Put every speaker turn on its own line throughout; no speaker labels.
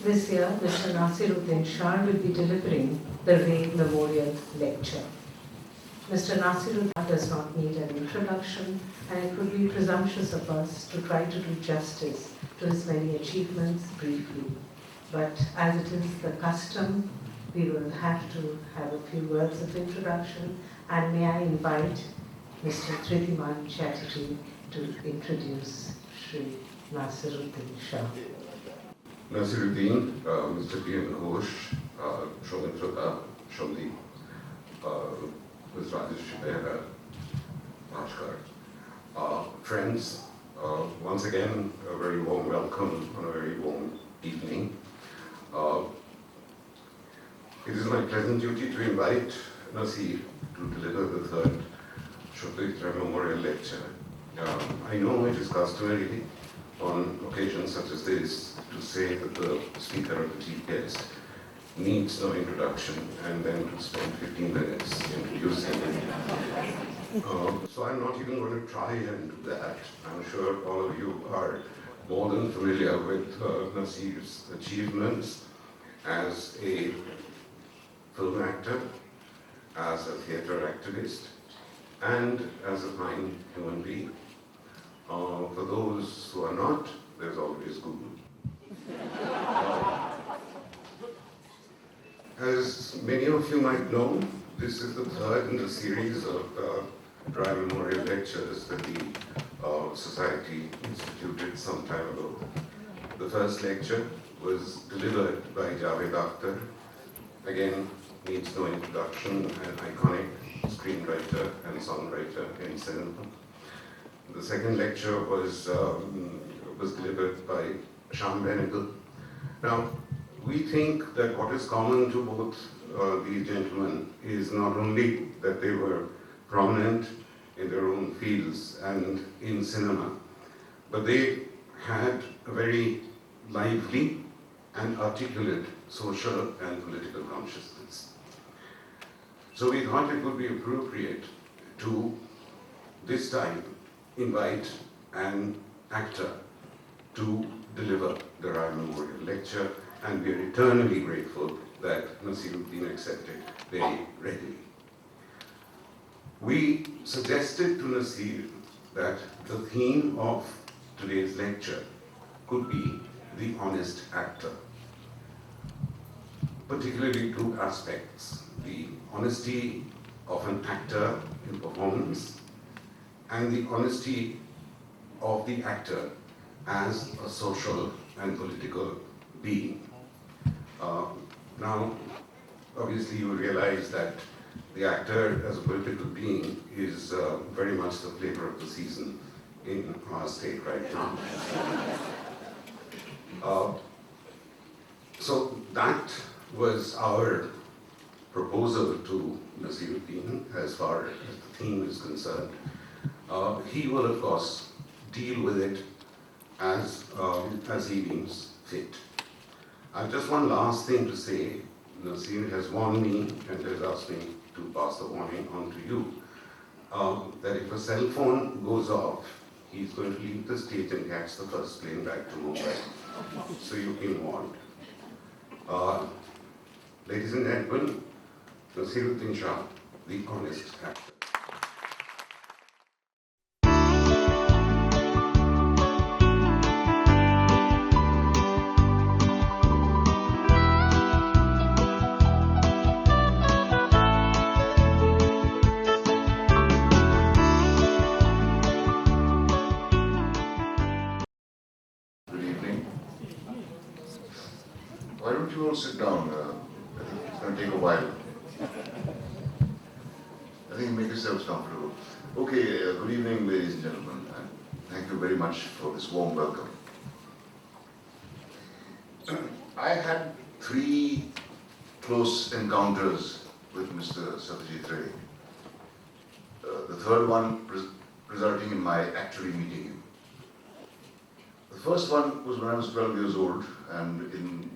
This year, Mr. Naseeruddin Shah will be delivering the Ray Memorial Lecture. Mr. Naseeruddin does not need an introduction, and it would be presumptuous of us to try to do justice to his many achievements briefly. But as it is the custom, we will have to have a few words of introduction, and may I invite Mr. Tridiman Chatterjee to introduce Shri Naseeruddin Shah.
Nasiruddin, Mr. P.M. Ghosh, Shomitrata, Shomdi, Ms. Rajesh Shibera, Bhaskar. Friends, once again, a very warm welcome on a very warm evening. It is my pleasant duty to invite Nasir to deliver the third Satyajit Ray Memorial Lecture. I know it is customary on occasions such as this to say that the speaker or the chief guest needs no introduction and then to spend 15 minutes introducing him. So I'm not even going to try and do that. I'm sure all of you are more than familiar with Nasir's achievements as a film actor, as a theatre activist, and as a fine human being. For those who are not, there's always Google. As many of you might know, this is the third in the series of Ray Memorial Lectures that the Society instituted some time ago. The first lecture was delivered by Javed Akhtar, again needs no introduction, an iconic screenwriter and songwriter in cinema. The second lecture was delivered by Sham Benegal. Now, we think that what is common to both these gentlemen is not only that they were prominent in their own fields and in cinema, but they had a very lively and articulate social and political consciousness. So we thought it would be appropriate to, this time, invite an actor to deliver the Ray Memorial Lecture, and we are eternally grateful that Nasiruddin accepted very readily. We suggested to Nasir that the theme of today's lecture could be the honest actor, particularly two aspects: the honesty of an actor in performance and the honesty of the actor as a social and political being. Now, obviously you realize that the actor as a political being is very much the flavor of the season in our state right now. So that was our proposal to Nasiruddin as far as the theme is concerned. He will, of course, deal with it as he deems fit. Just one last thing to say. Nasir has warned me and has asked me to pass the warning on to you, that if a cell phone goes off, he's going to leave the stage and catch the first plane back to Mumbai. So you've been warned. Ladies and gentlemen, Naseeruddin Shah, the honest actor.
Why don't you all sit down? I think it's going to take a while. I think make yourselves comfortable. Okay, good evening, ladies and gentlemen, and thank you very much for this warm welcome. I had 3 close encounters with Mr. Satyajit Ray. The third one resulting in my actually meeting him. The first one was when I was 12 years old and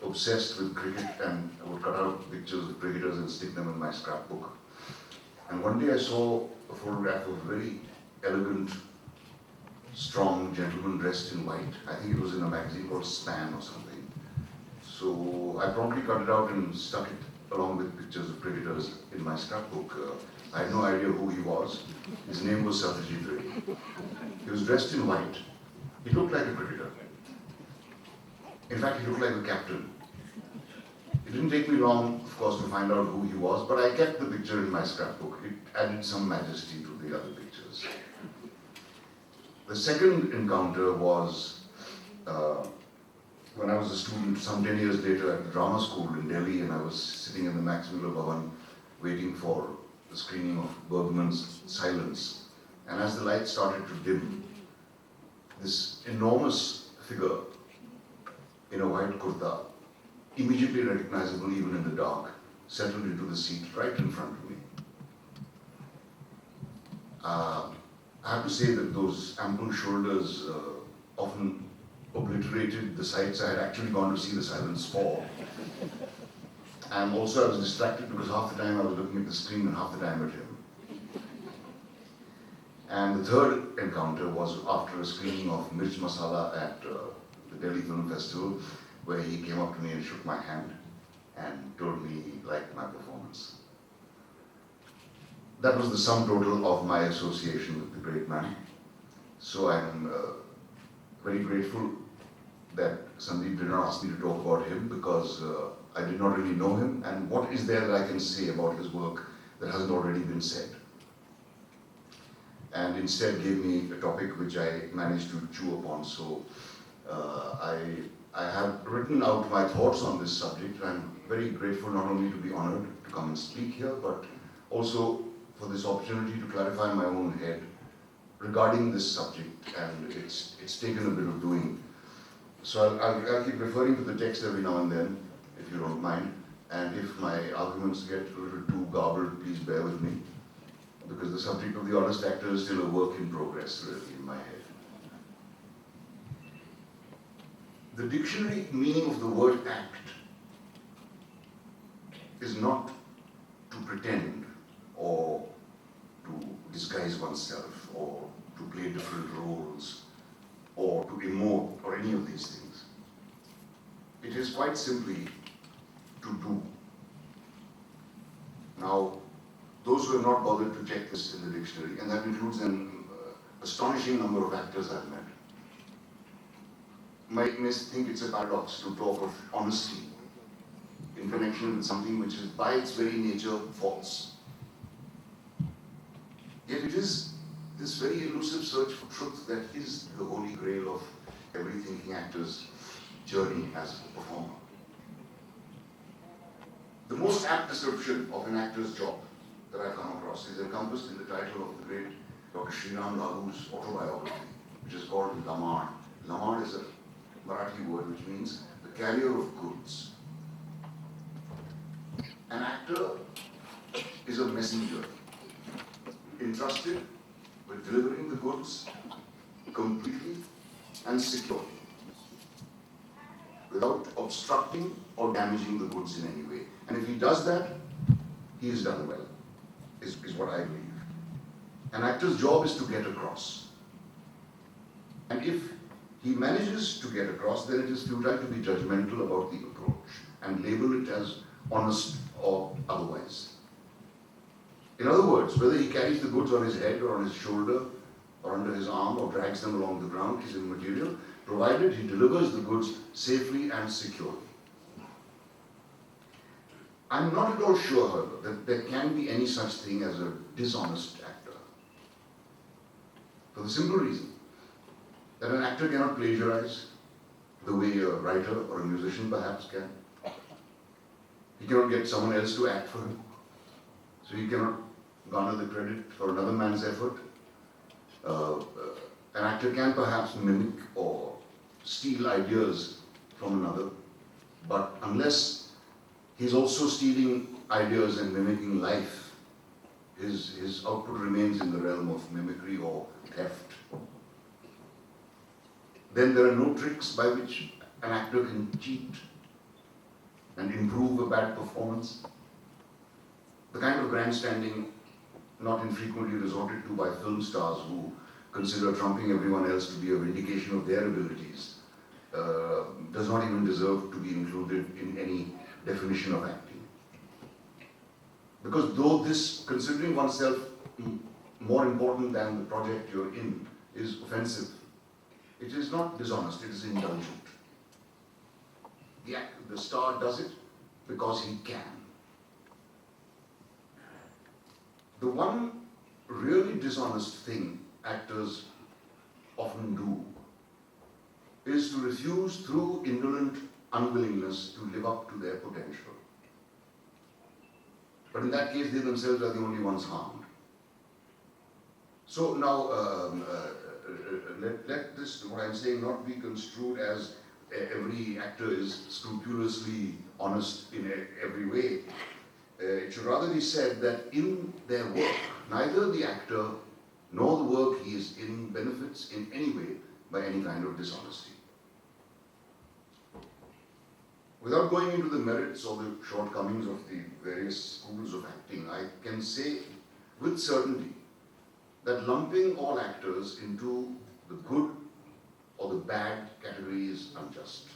obsessed with cricket, and I would cut out pictures of cricketers and stick them in my scrapbook. And one day I saw a photograph of a very elegant, strong gentleman dressed in white. I think it was in a magazine called Span or something. So I promptly cut it out and stuck it along with pictures of cricketers in my scrapbook. I had no idea who he was. His name was Satyajit Ray. He was dressed in white. He looked like a cricketer. In fact, he looked like the captain. It didn't take me long, of course, to find out who he was, but I kept the picture in my scrapbook. It added some majesty to the other pictures. The second encounter was when I was a student, some 10 years later, at the drama school in Delhi, and I was sitting in the Max Miller Bhavan waiting for the screening of Bergman's Silence. And as the lights started to dim, this enormous figure in a white kurta, immediately recognizable even in the dark, settled into the seat right in front of me. I have to say that those ample shoulders often obliterated the sights I had actually gone to see the Silence for. And also I was distracted because half the time I was looking at the screen and half the time at him. And the third encounter was after a screening of Mirch Masala at the Delhi Film Festival, where he came up to me and shook my hand and told me he liked my performance. That was the sum total of my association with the great man. So I'm very grateful that Sandeep did not ask me to talk about him, because I did not really know him, and what is there that I can say about his work that hasn't already been said? And instead gave me a topic which I managed to chew upon. So I have written out my thoughts on this subject. I'm very grateful not only to be honored to come and speak here, but also for this opportunity to clarify my own head regarding this subject, and it's taken a bit of doing. So I'll keep referring to the text every now and then, if you don't mind, and if my arguments get a little too garbled, please bear with me, because the subject of the honest actor is still a work in progress, really, in my head. The dictionary meaning of the word act is not to pretend or to disguise oneself or to play different roles or to emote or any of these things. It is quite simply to do. Now, those who have not bothered to check this in the dictionary, and that includes an astonishing number of actors I've met, may think it's a paradox to talk of honesty in connection with something which is by its very nature false. Yet it is this very elusive search for truth that is the holy grail of every thinking actor's journey as a performer. The most apt description of an actor's job that I've come across is encompassed in the title of the great Dr. Sriram Raghu's autobiography, which is called Lamar. Lamar is a Marathi word which means the carrier of goods. An actor is a messenger, entrusted with delivering the goods completely and securely, without obstructing or damaging the goods in any way. And if he does that, he has done well, is what I believe. An actor's job is to get across. And if he manages to get across, then it is futile to be judgmental about the approach and label it as honest or otherwise. In other words, whether he carries the goods on his head or on his shoulder or under his arm or drags them along the ground is immaterial, provided he delivers the goods safely and securely. I'm not at all sure, however, that there can be any such thing as a dishonest actor. For the simple reason that an actor cannot plagiarize the way a writer or a musician perhaps can. He cannot get someone else to act for him. So he cannot garner the credit for another man's effort. An actor can perhaps mimic or steal ideas from another, but unless he's also stealing ideas and mimicking life, his output remains in the realm of mimicry or theft. Then there are no tricks by which an actor can cheat and improve a bad performance. The kind of grandstanding not infrequently resorted to by film stars who consider trumping everyone else to be a vindication of their abilities does not even deserve deserve to be included in any definition of acting. Because though this, considering oneself more important than the project you're in, is offensive, it is not dishonest, it is indulgent. The star does it because he can. The one really dishonest thing actors often do is to refuse through indolent unwillingness to live up to their potential. But in that case, they themselves are the only ones harmed. So now, let this, what I'm saying, not be construed as every actor is scrupulously honest in every way. It should rather be said that in their work, neither the actor nor the work he is in benefits in any way by any kind of dishonesty. Without going into the merits or the shortcomings of the various schools of acting, I can say with certainty that lumping all actors into the good or the bad category is unjust.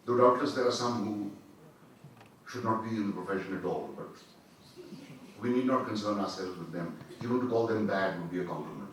Though doubtless there are some who should not be in the profession at all, but we need not concern ourselves with them. Even to call them bad would be a compliment.